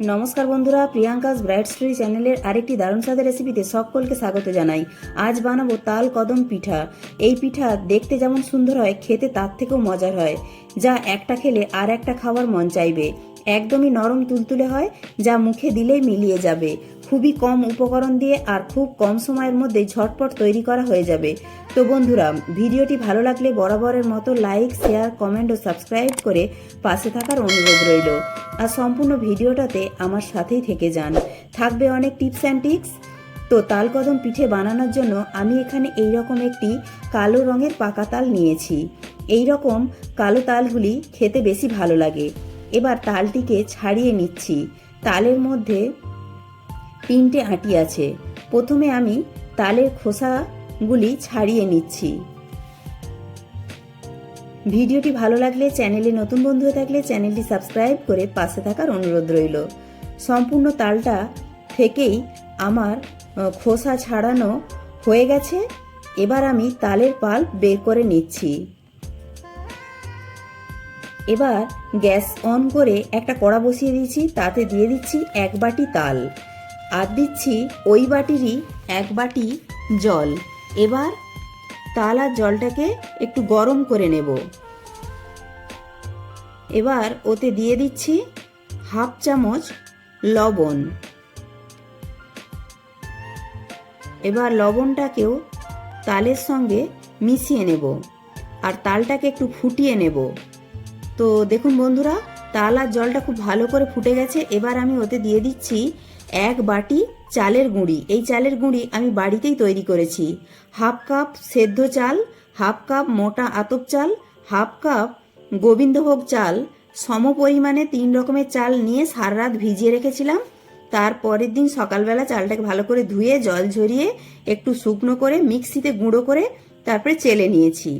নমস্কার বন্ধুরা, Priyanka's bright story চ্যানেলের আরেকটি দারুণ স্বাদের রেসিপিতে সকলকে স্বাগত জানাই। আজ বানাবো তাল কদম পিঠা। এই পিঠা দেখতে যেমন সুন্দর হয়, খেতে তার থেকেও মজার হয়, যা একটা খেলে আর একটা খাওয়ার মন চাইবে। একদমই নরম তুলতুলে হয়, যা মুখে দিলেই মিলিয়ে যাবে। খুবই কম উপকরণ দিয়ে আর খুব কম সময়ের মধ্যে ঝটপট তৈরি করা হয়ে যাবে। তো বন্ধুরা, ভিডিওটি ভালো লাগলে বরাবরের মতো লাইক, শেয়ার, কমেন্ট ও সাবস্ক্রাইব করে পাশে থাকার অনুরোধ রইল। আর সম্পূর্ণ ভিডিওটাতে আমার সাথেই থেকে যান, থাকবে অনেক টিপস অ্যান্ড ট্রিক্স। তো তাল কদম পিঠে বানানোর জন্য আমি এখানে এইরকম একটি কালো রঙের পাকা তাল নিয়েছি। এই রকম কালো তালগুলি খেতে বেশি ভালো লাগে। এবার তালটিকে ছাড়িয়ে নিচ্ছি। তালের মধ্যে 3টে আঁটি আছে। প্রথমে আমি তালের খোসাগুলি ছাড়িয়ে নিচ্ছি। ভিডিওটি ভালো লাগলে, চ্যানেলে নতুন বন্ধু হয়ে থাকলে চ্যানেলটি সাবস্ক্রাইব করে পাশে থাকার অনুরোধ রইল। সম্পূর্ণ তালটা থেকেই আমার খোসা ছাড়ানো হয়ে গেছে। এবার আমি তালের পাল্প বের করে নিচ্ছি। এবার গ্যাস অন করে একটা কড়া বসিয়ে দিয়েছি। তাতে দিয়ে দিচ্ছি 1 বাটি তাল, আর দিচ্ছি ওই বাটিরই 1 বাটি জল। এবার তাল আর জলটাকে একটু গরম করে নেব। এবার ওতে দিয়ে দিচ্ছি 1/2 চামচ লবণ। এবার লবণটাকেও তালের সঙ্গে মিশিয়ে নেব আর তালটাকে একটু ফুটিয়ে নেব। তো দেখুন বন্ধুরা, তাল আর জলটা খুব ভালো করে ফুটে গেছে। এবার আমি ওতে দিয়ে দিচ্ছি 1 বাটি চালের গুঁড়ি। এই চালের গুঁড়ি আমি বাড়িতেই তৈরি করেছি। 1/2 কাপ সেদ্ধ চাল, 1/2 কাপ মোটা আতপ চাল, 1/2 কাপ গোবিন্দভোগ চাল, সম পরিমাণে 3 রকমের চাল নিয়ে সারা রাত ভিজিয়ে রেখেছিলাম। তারপরের দিন সকালবেলা চালটাকে ভালো করে ধুয়ে জল ঝরিয়ে একটু শুকনো করে মিক্সিতে গুঁড়ো করে তারপরে চেলে নিয়েছি।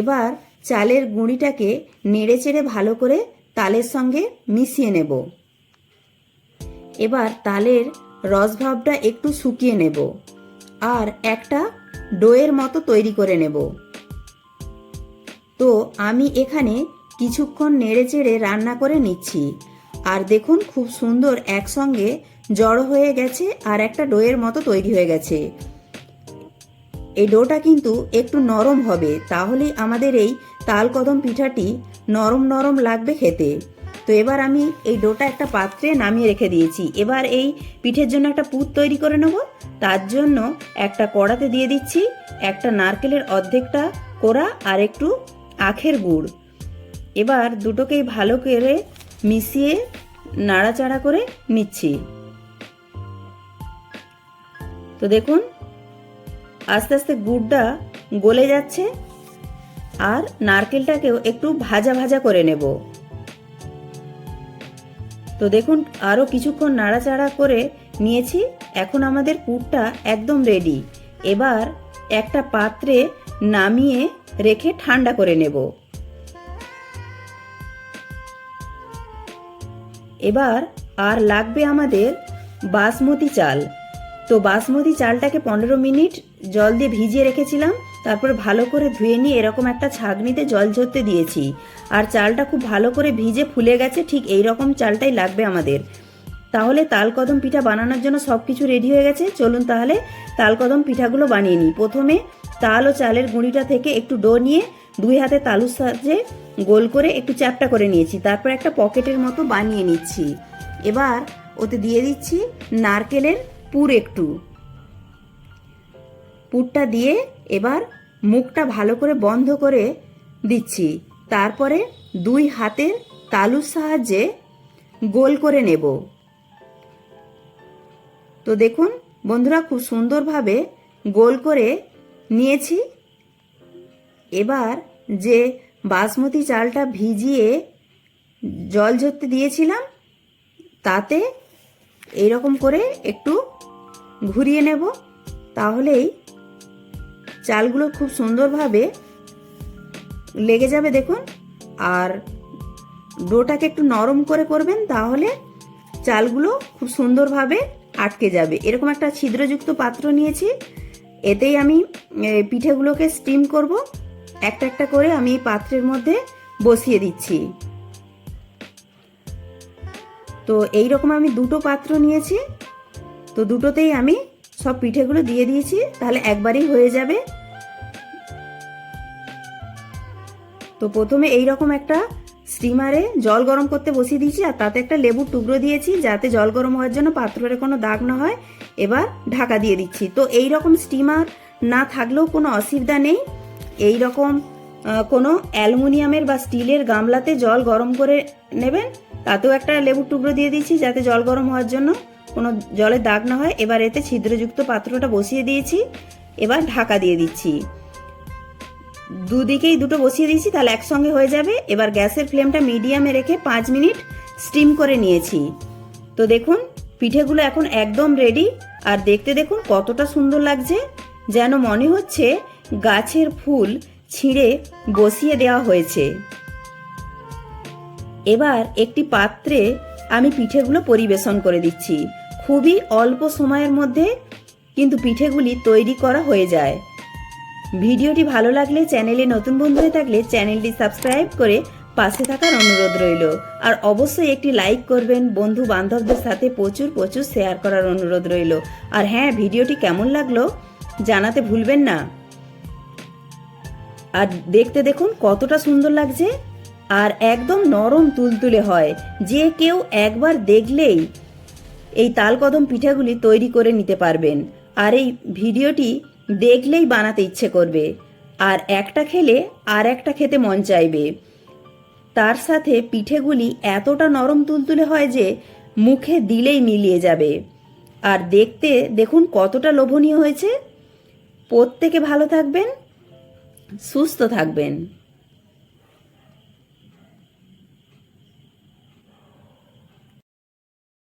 এবার চালের গুঁড়িটাকে নেড়ে চেড়ে ভালো করে তালের সঙ্গে মিশিয়ে নেব। এবার তালের রসভাবটা একটু শুকিয়ে নেব আর একটা ডোয়ের মতো তৈরি করে নেব। তো আমি এখানে কিছুক্ষণ নেড়ে চেড়ে রান্না করে নিচ্ছি। আর দেখুন, খুব সুন্দর একসঙ্গে জড়ো হয়ে গেছে আর একটা ডোয়ের মতো তৈরি হয়ে গেছে। এই ডোটা কিন্তু একটু নরম হবে, তাহলেই আমাদের এই তাল কদম পিঠাটি নরম নরম লাগবে খেতে। তো এবার আমি এই ডোটা একটা পাত্রে নামিয়ে রেখে দিয়েছি। এবার এই পিঠের জন্য একটা পুর তৈরি করে নেব। তার জন্য একটা কড়াতে দিয়ে দিচ্ছি একটা নারকেলের অর্ধেকটা কোড়া আর একটু আখের গুড়। এবার দুটোকেই ভালো করে মিশিয়ে নাড়াচাড়া করে নিচ্ছি। তো দেখুন, আস্তে আস্তে গুড়টা গলে যাচ্ছে আর নারকেলটাকেও একটু ভাজা ভাজা করে নেব। তো দেখুন, আরও কিছুক্ষণ নাড়াচাড়া করে নিয়েছি। এখন আমাদের পুরটা একদম রেডি। এবার একটা পাত্রে নামিয়ে রেখে ঠান্ডা করে নেব। এবার আর লাগবে আমাদের বাসমতি চাল। তো বাসমতি চালটাকে 15 মিনিট জল দিয়ে ভিজিয়ে রেখেছিলাম। তারপরে ভালো করে ধুয়ে নিয়ে এরকম একটা ছাঁকনিতে জল ঝরতে দিয়েছি। আর চালটা খুব ভালো করে ভিজে ফুলে গেছে। ঠিক এই রকম চালটাই লাগবে আমাদের। তাহলে তাল কদম পিঠা বানানোর জন্য সব কিছু রেডি হয়ে গেছে। চলুন তাহলে তাল কদম পিঠাগুলো বানিয়ে নিই। প্রথমে তাল ও চালের গুঁড়িটা থেকে একটু ডো নিয়ে 2 হাতে তালুর সাহায্যে গোল করে একটু চ্যাপ্টা করে নিয়েছি। তারপর একটা পকেটের মতো বানিয়ে নিচ্ছি। এবার ওতে দিয়ে দিচ্ছি নারকেলের পুর। একটু পুরটা দিয়ে এবার মুখটা ভালো করে বন্ধ করে দিচ্ছি। তারপরে 2 হাতের তালুর সাহায্যে গোল করে নেব। তো দেখুন বন্ধুরা, খুব সুন্দরভাবে গোল করে নিয়েছি। এবার যে বাসমতি চালটা ভিজিয়ে জল ঝরতে দিয়েছিলাম, তাতে এইরকম করে একটু ঘুরিয়ে নেব। তাহলেই চালগুলো খুব সুন্দরভাবে লেগে যাবে। দেখুন, আর ডোটাকে একটু নরম করে করবেন, তাহলে চালগুলো খুব সুন্দরভাবে আটকে যাবে। এরকম একটা ছিদ্রযুক্ত পাত্র নিয়েছি। এতেই আমি পিঠেগুলোকে স্টিম করব। একটা একটা করে আমি পাত্রের মধ্যে বসিয়ে দিচ্ছি। তো এই রকম আমি দুটো পাত্র নিয়েছি, তো দুটোতেই আমি সব পিঠেগুলো দিয়ে দিয়েছি, তাহলে একবারেই হয়ে যাবে। তো প্রথমে এই রকম একটা স্টিমারে জল গরম করতে বসিয়ে দিয়েছি, আর তাতে একটা লেবুর টুকরো দিয়েছি যাতে জল গরম হওয়ার জন্য পাত্রের কোনো দাগ না হয়। এবার ঢাকা দিয়ে দিচ্ছি। তো এই রকম স্টিমার না থাকলেও কোনো অসুবিধা নেই, এই রকম কোনো অ্যালুমিনিয়ামের বা স্টিলের গামলাতে জল গরম করে নেবেন, তাতেও একটা লেবুর টুকরো দিয়ে দিয়েছি যাতে জল গরম হওয়ার জন্য কোনো জলের দাগ না হয়। এবার এতে ছিদ্রযুক্ত পাত্রটা বসিয়ে দিয়েছি, এবার ঢাকা দিয়ে দিচ্ছি। দুদিকেই দুটো বসিয়ে দিয়েছি, তাহলে একসঙ্গে হয়ে যাবে। এবার গ্যাসের ফ্লেমটা মিডিয়ামে রেখে 5 মিনিট স্টিম করে নিয়েছি। তো দেখুন পিঠেগুলো এখন একদম রেডি, আর দেখতে দেখুন কতটা সুন্দর লাগছে, যেন মনে হচ্ছে গাছের ফুল ছিঁড়ে বসিয়ে দেওয়া হয়েছে। এবার একটি পাত্রে আমি পিঠেগুলো পরিবেশন করে দিচ্ছি। খুবই অল্প সময়ের মধ্যে কিন্তু পিঠেগুলি তৈরি করা হয়ে যায়। ভিডিওটি ভালো লাগলে, চ্যানেলে নতুন বন্ধু হয়ে থাকলে চ্যানেলটি সাবস্ক্রাইব করে পাশে থাকার অনুরোধ রইল। আর অবশ্যই একটি লাইক করবেন, বন্ধু বান্ধবদের সাথে প্রচুর প্রচুর শেয়ার করার অনুরোধ রইল। আর হ্যাঁ, ভিডিওটি কেমন লাগলো জানাতে ভুলবেন না। আর দেখতে দেখুন কতটা সুন্দর লাগছে, আর একদম নরম তুলতুলে হয়, যে কেউ একবার দেখলেই এই তালকদম পিঠাগুলি তৈরি করে নিতে পারবেন। আর এই ভিডিওটি দেখলেই বানাতে ইচ্ছে করবে, আর একটা খেলে আর একটা খেতে মন চাইবে। তার সাথে পিঠেগুলি এতটা নরম তুলতুলে হয় যে মুখে দিলেই মিলিয়ে যাবে। আর দেখতে দেখুন কতটা লোভনীয় হয়েছে। প্রত্যেকে ভালো থাকবেন, সুস্থ থাকবেন।